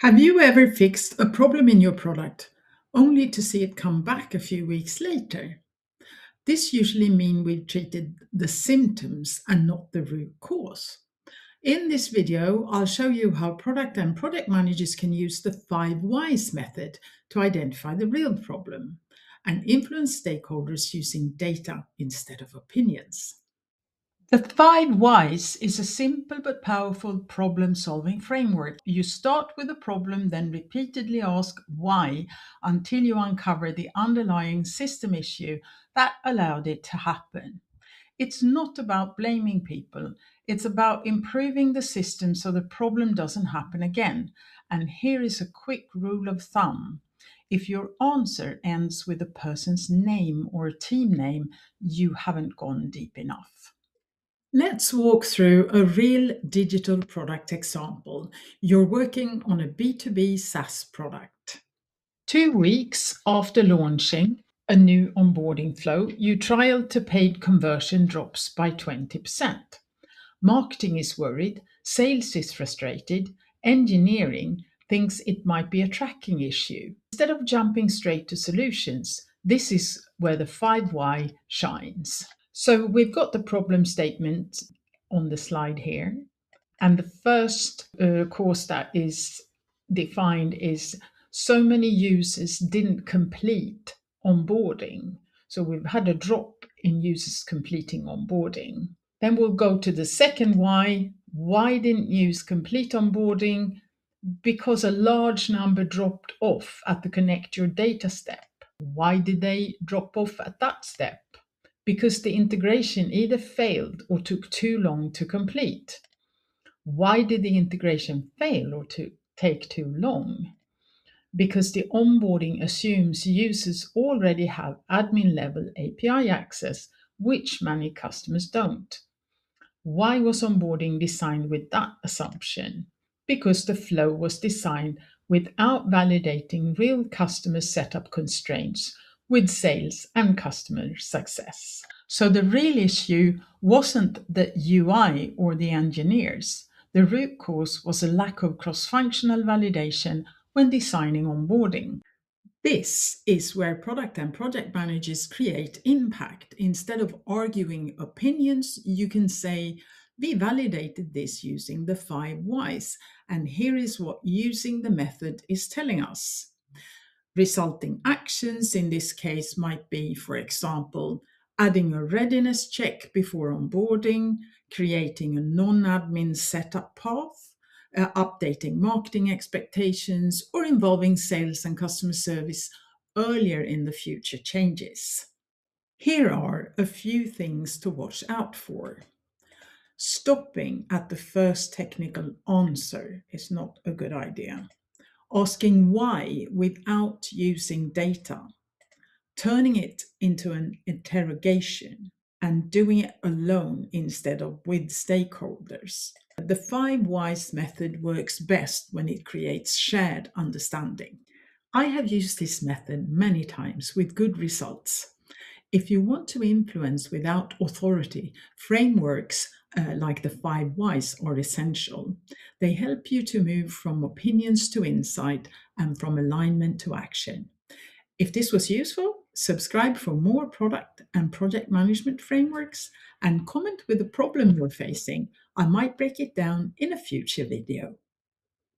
Have you ever fixed a problem in your product only to see it come back a few weeks later? This usually means we've treated the symptoms and not the root cause. In this video, I'll show you how product and project managers can use the 5 whys method to identify the real problem and influence stakeholders using data instead of opinions. The 5 whys is a simple but powerful problem-solving framework. You start with a problem, then repeatedly ask why until you uncover the underlying system issue that allowed it to happen. It's not about blaming people. It's about improving the system so the problem doesn't happen again. And here is a quick rule of thumb. If your answer ends with a person's name or a team name, you haven't gone deep enough. Let's walk through a real digital product example. You're working on a B2B SaaS product. 2 weeks after launching a new onboarding flow, you trial to paid conversion drops by 20%. Marketing is worried, sales is frustrated, engineering thinks it might be a tracking issue. Instead of jumping straight to solutions, this is where the 5 why shines. So we've got the problem statement on the slide here. And the first cause that is defined is so many users didn't complete onboarding. So we've had a drop in users completing onboarding. Then we'll go to the second why. Why didn't users complete onboarding? Because a large number dropped off at the connect your data step. Why did they drop off at that step? Because the integration either failed or took too long to complete. Why did the integration fail or to take too long? Because the onboarding assumes users already have admin level API access, which many customers don't. Why was onboarding designed with that assumption? Because the flow was designed without validating real customer setup constraints with sales and customer success. So the real issue wasn't the UI or the engineers. The root cause was a lack of cross-functional validation when designing onboarding. This is where product and project managers create impact. Instead of arguing opinions, you can say, we validated this using the 5 whys, and here is what using the method is telling us. Resulting actions in this case might be, for example, adding a readiness check before onboarding, creating a non-admin setup path, updating marketing expectations, or involving sales and customer service earlier in the future changes. Here are a few things to watch out for. Stopping at the first technical answer is not a good idea. Asking why without using data, turning it into an interrogation, and doing it alone instead of with stakeholders. The 5 whys method works best when it creates shared understanding. I have used this method many times with good results. If you want to influence without authority, frameworks like the 5 whys are essential. They help you to move from opinions to insight and from alignment to action. If this was useful, subscribe for more product and project management frameworks and comment with the problem you're facing. I might break it down in a future video.